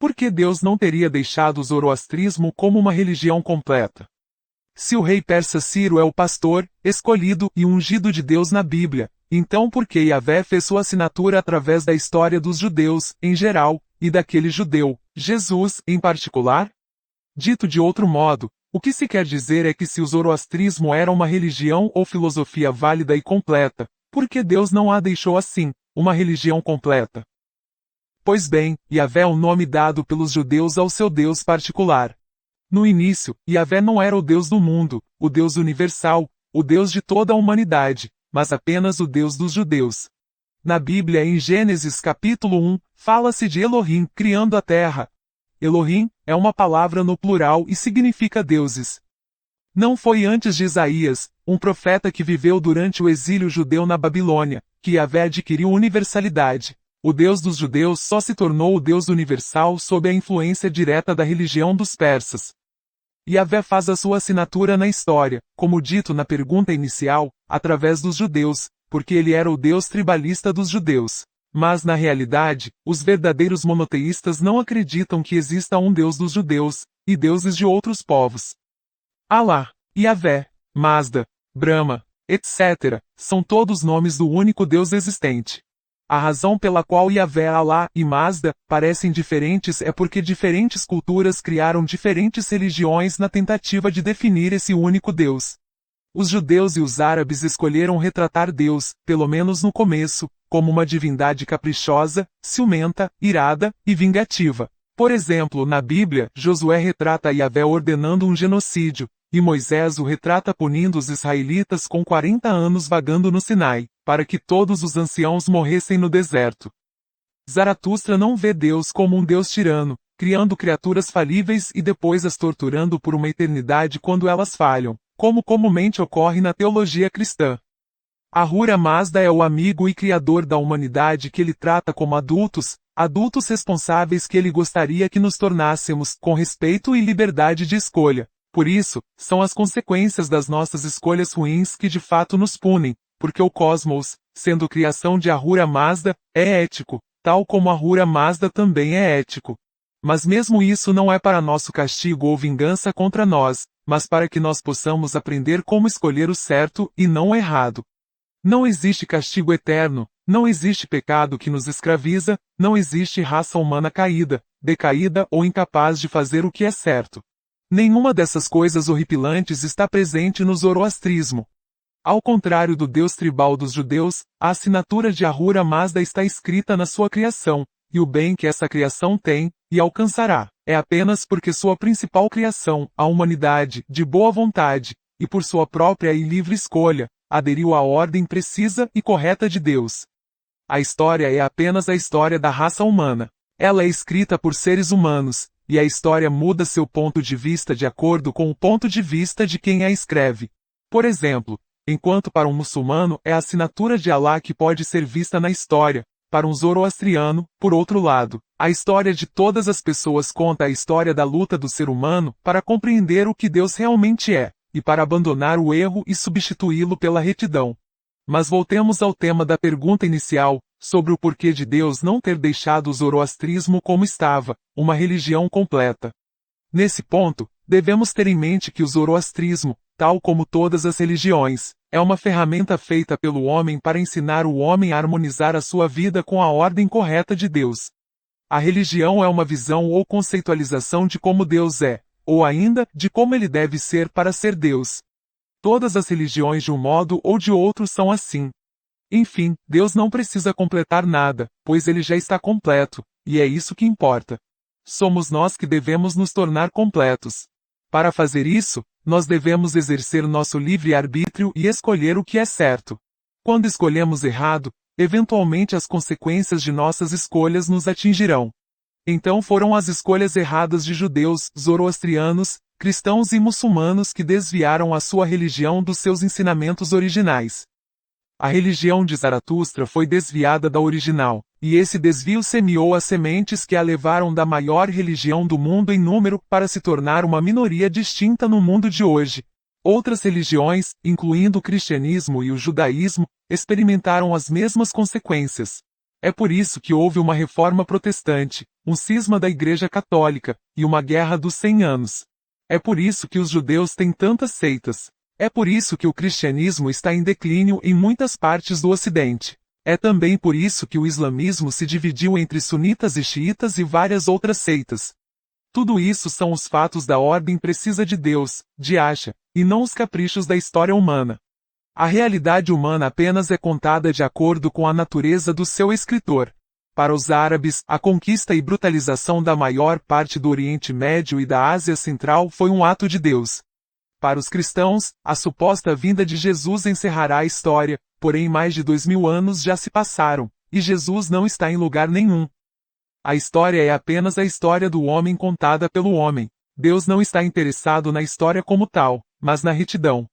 por que Deus não teria deixado o zoroastrismo como uma religião completa? Se o rei persa Ciro é o pastor, escolhido e ungido de Deus na Bíblia, então por que Yahvé fez sua assinatura através da história dos judeus, em geral, e daquele judeu, Jesus, em particular? Dito de outro modo, o que se quer dizer é que se o zoroastrismo era uma religião ou filosofia válida e completa, por que Deus não a deixou assim, uma religião completa? Pois bem, Yahvé é o nome dado pelos judeus ao seu Deus particular. No início, Yahvé não era o Deus do mundo, o Deus universal, o Deus de toda a humanidade, mas apenas o Deus dos judeus. Na Bíblia, em Gênesis capítulo 1, fala-se de Elohim criando a terra. Elohim é uma palavra no plural e significa deuses. Não foi antes de Isaías, um profeta que viveu durante o exílio judeu na Babilônia, que Yahvé adquiriu universalidade. O Deus dos judeus só se tornou o Deus universal sob a influência direta da religião dos persas. Yahvé faz a sua assinatura na história, como dito na pergunta inicial, através dos judeus, porque ele era o Deus tribalista dos judeus. Mas na realidade, os verdadeiros monoteístas não acreditam que exista um Deus dos judeus, e deuses de outros povos. Alá, Yahvé, Mazda, Brahma, etc., são todos nomes do único Deus existente. A razão pela qual Yahvé, Alá e Mazda parecem diferentes é porque diferentes culturas criaram diferentes religiões na tentativa de definir esse único Deus. Os judeus e os árabes escolheram retratar Deus, pelo menos no começo, como uma divindade caprichosa, ciumenta, irada e vingativa. Por exemplo, na Bíblia, Josué retrata Yahvé ordenando um genocídio, e Moisés o retrata punindo os israelitas com 40 anos vagando no Sinai, para que todos os anciãos morressem no deserto. Zaratustra não vê Deus como um Deus tirano, criando criaturas falíveis e depois as torturando por uma eternidade quando elas falham, como comumente ocorre na teologia cristã. Ahura Mazda é o amigo e criador da humanidade que ele trata como adultos responsáveis que ele gostaria que nos tornássemos, com respeito e liberdade de escolha. Por isso, são as consequências das nossas escolhas ruins que de fato nos punem, porque o cosmos, sendo criação de Ahura Mazda, é ético, tal como Ahura Mazda também é ético. Mas mesmo isso não é para nosso castigo ou vingança contra nós, mas para que nós possamos aprender como escolher o certo e não o errado. Não existe castigo eterno, não existe pecado que nos escraviza, não existe raça humana caída, decaída ou incapaz de fazer o que é certo. Nenhuma dessas coisas horripilantes está presente no zoroastrismo. Ao contrário do Deus tribal dos judeus, a assinatura de Ahura Mazda está escrita na sua criação, e o bem que essa criação tem, e alcançará, é apenas porque sua principal criação, a humanidade, de boa vontade, e por sua própria e livre escolha, aderiu à ordem precisa e correta de Deus. A história é apenas a história da raça humana. Ela é escrita por seres humanos, e a história muda seu ponto de vista de acordo com o ponto de vista de quem a escreve. Por exemplo, enquanto para um muçulmano é a assinatura de Alá que pode ser vista na história, para um zoroastriano, por outro lado, a história de todas as pessoas conta a história da luta do ser humano para compreender o que Deus realmente é, e para abandonar o erro e substituí-lo pela retidão. Mas voltemos ao tema da pergunta inicial, sobre o porquê de Deus não ter deixado o zoroastrismo como estava, uma religião completa. Nesse ponto, devemos ter em mente que o zoroastrismo, tal como todas as religiões, é uma ferramenta feita pelo homem para ensinar o homem a harmonizar a sua vida com a ordem correta de Deus. A religião é uma visão ou conceitualização de como Deus é, ou ainda, de como ele deve ser para ser Deus. Todas as religiões de um modo ou de outro são assim. Enfim, Deus não precisa completar nada, pois ele já está completo, e é isso que importa. Somos nós que devemos nos tornar completos. Para fazer isso, nós devemos exercer nosso livre-arbítrio e escolher o que é certo. Quando escolhemos errado, eventualmente as consequências de nossas escolhas nos atingirão. Então foram as escolhas erradas de judeus, zoroastrianos, cristãos e muçulmanos que desviaram a sua religião dos seus ensinamentos originais. A religião de Zaratustra foi desviada da original, e esse desvio semeou as sementes que a levaram da maior religião do mundo em número para se tornar uma minoria distinta no mundo de hoje. Outras religiões, incluindo o cristianismo e o judaísmo, experimentaram as mesmas consequências. É por isso que houve uma reforma protestante, um cisma da Igreja Católica, e uma guerra dos 100 anos. É por isso que os judeus têm tantas seitas. É por isso que o cristianismo está em declínio em muitas partes do Ocidente. É também por isso que o islamismo se dividiu entre sunitas e xiitas e várias outras seitas. Tudo isso são os fatos da ordem precisa de Deus, de Acha, e não os caprichos da história humana. A realidade humana apenas é contada de acordo com a natureza do seu escritor. Para os árabes, a conquista e brutalização da maior parte do Oriente Médio e da Ásia Central foi um ato de Deus. Para os cristãos, a suposta vinda de Jesus encerrará a história, porém mais de 2000 anos já se passaram, e Jesus não está em lugar nenhum. A história é apenas a história do homem contada pelo homem. Deus não está interessado na história como tal, mas na retidão.